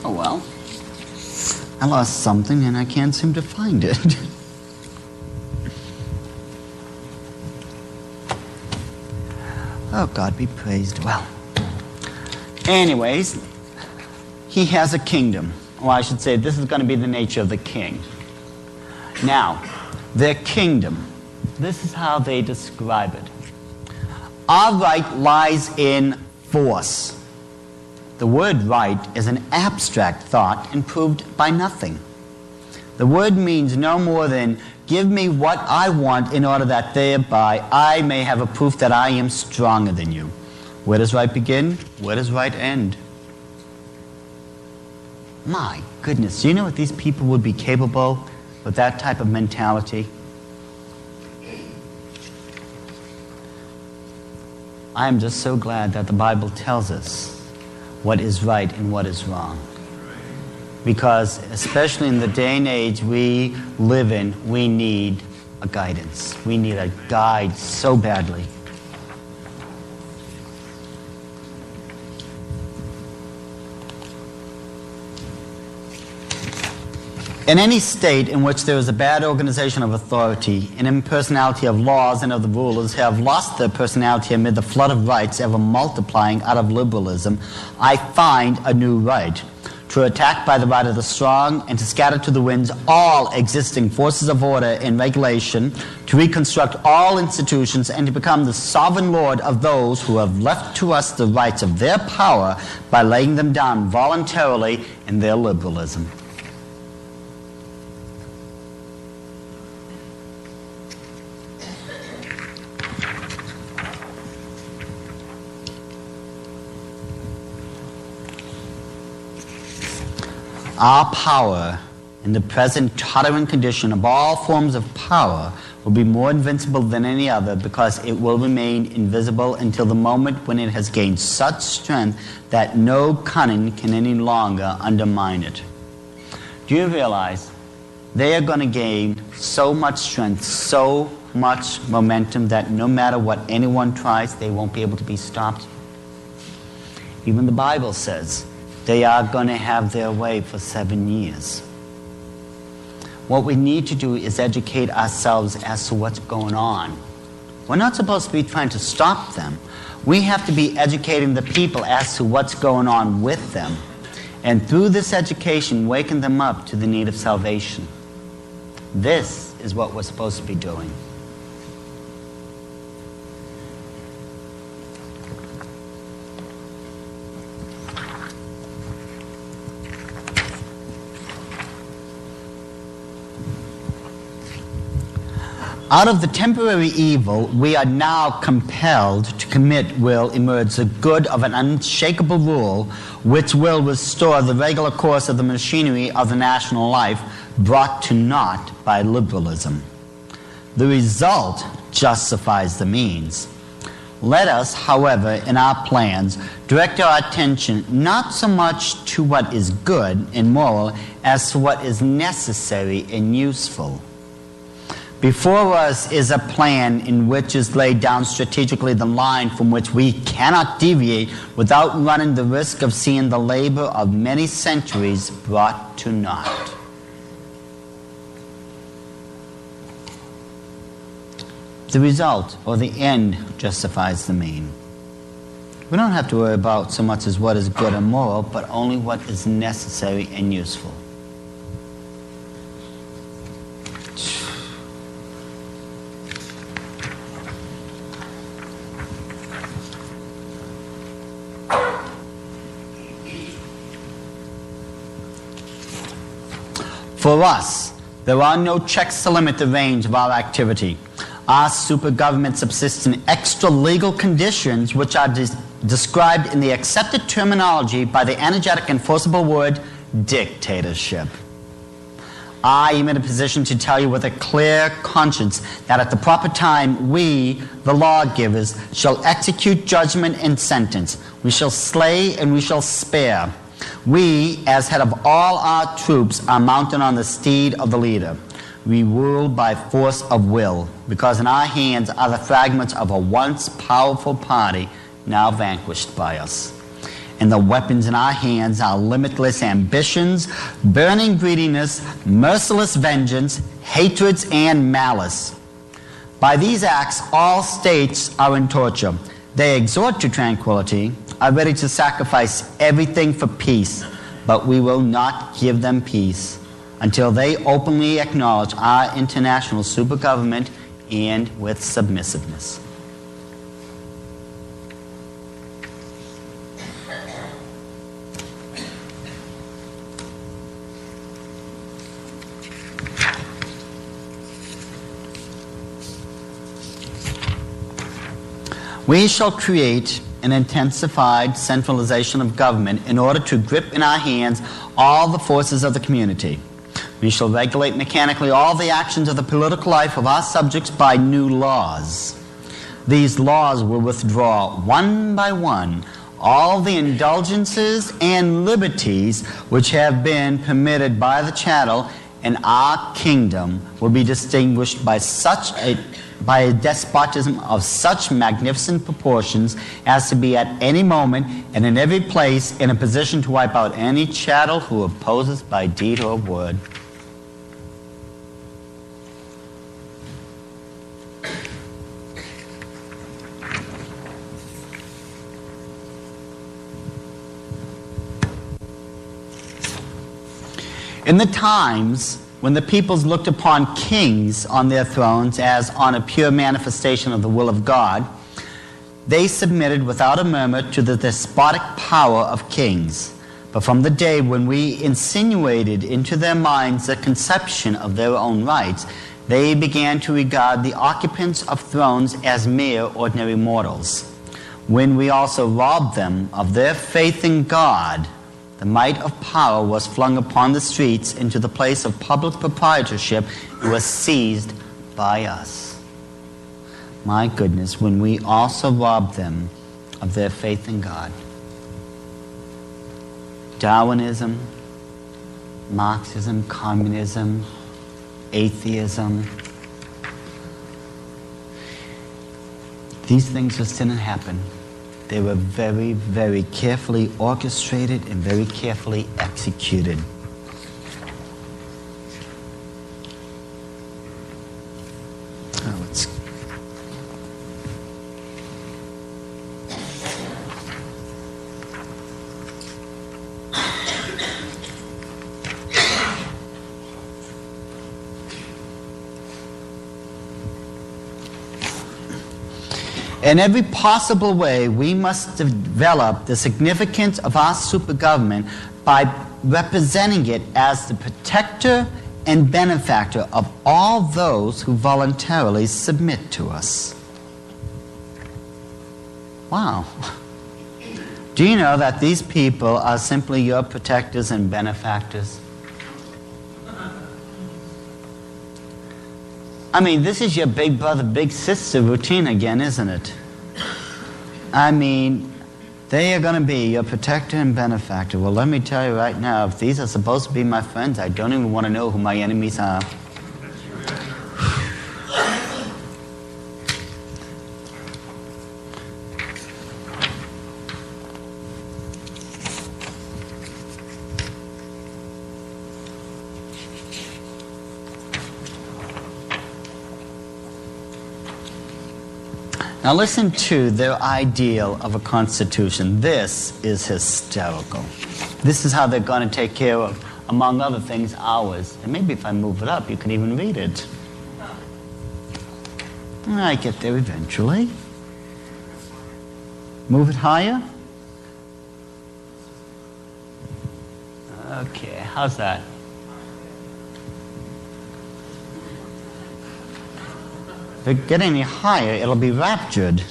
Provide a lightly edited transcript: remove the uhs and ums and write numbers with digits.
Oh well. I lost something and I can't seem to find it. Oh, God be praised. Well, anyways, he has a kingdom. Or I should say, this is going to be the nature of the king. Now, their kingdom, this is how they describe it. Our right lies in force. The word right is an abstract thought and proved by nothing. The word means no more than give me what I want in order that thereby I may have a proof that I am stronger than you. Where does right begin? Where does right end? My goodness, do you know what these people would be capable with that type of mentality? I am just so glad that the Bible tells us what is right and what is wrong. Because especially in the day and age we live in, we need a guidance. We need a guide so badly. In any state in which there is a bad organization of authority, an impersonality of laws and of the rulers who have lost their personality amid the flood of rights ever multiplying out of liberalism, I find a new right. To attack by the right of the strong and to scatter to the winds all existing forces of order and regulation, to reconstruct all institutions and to become the sovereign lord of those who have left to us the rights of their power by laying them down voluntarily in their liberalism. Our power in the present tottering condition of all forms of power will be more invincible than any other because it will remain invisible until the moment when it has gained such strength that no cunning can any longer undermine it. Do you realize they are going to gain so much strength, so much momentum that no matter what anyone tries, they won't be able to be stopped? Even the Bible says they are going to have their way for 7 years. What we need to do is educate ourselves as to what's going on. We're not supposed to be trying to stop them. We have to be educating the people as to what's going on with them. And through this education, waken them up to the need of salvation. This is what we're supposed to be doing. Out of the temporary evil we are now compelled to commit will emerge the good of an unshakable rule which will restore the regular course of the machinery of the national life brought to naught by liberalism. The result justifies the means. Let us, however, in our plans, direct our attention not so much to what is good and moral as to what is necessary and useful. Before us is a plan in which is laid down strategically the line from which we cannot deviate without running the risk of seeing the labor of many centuries brought to naught. The result, or the end, justifies the mean. We don't have to worry about so much as what is good and moral, but only what is necessary and useful. For us, there are no checks to limit the range of our activity. Our super-government subsists in extra-legal conditions which are described in the accepted terminology by the energetic and forcible word dictatorship. I am in a position to tell you with a clear conscience that at the proper time we, the lawgivers, shall execute judgment and sentence. We shall slay and we shall spare. We, as head of all our troops, are mounted on the steed of the leader. We rule by force of will, because in our hands are the fragments of a once powerful party now vanquished by us. And the weapons in our hands are limitless ambitions, burning greediness, merciless vengeance, hatreds, and malice. By these acts, all states are in torture. They exhort to tranquility, are ready to sacrifice everything for peace, but we will not give them peace until they openly acknowledge our international supergovernment and with submissiveness. We shall create an intensified centralization of government in order to grip in our hands all the forces of the community. We shall regulate mechanically all the actions of the political life of our subjects by new laws. These laws will withdraw one by one all the indulgences and liberties which have been permitted by the chattel, and our kingdom will be distinguished by a despotism of such magnificent proportions as to be at any moment and in every place in a position to wipe out any chattel who opposes by deed or word. In the times when the peoples looked upon kings on their thrones as on a pure manifestation of the will of God, they submitted without a murmur to the despotic power of kings. But from the day when we insinuated into their minds the conception of their own rights, they began to regard the occupants of thrones as mere ordinary mortals. When we also robbed them of their faith in God, the might of power was flung upon the streets into the place of public proprietorship. It was seized by us. My goodness, when we also robbed them of their faith in God. Darwinism, Marxism, communism, atheism. These things just didn't happen. They were very, very carefully orchestrated and very carefully executed. Let's In every possible way, we must develop the significance of our supergovernment by representing it as the protector and benefactor of all those who voluntarily submit to us. Wow. Do you know that these people are simply your protectors and benefactors? I mean, this is your big brother, big sister routine again, isn't it? I mean, they are going to be your protector and benefactor. Well, let me tell you right now, if these are supposed to be my friends, I don't even want to know who my enemies are. Now listen to their ideal of a constitution. This is hysterical. This is how they're going to take care of, among other things, ours. And maybe if I move it up, you can even read it. I get there eventually. Move it higher. Okay, how's that? If it get any higher, it'll be raptured.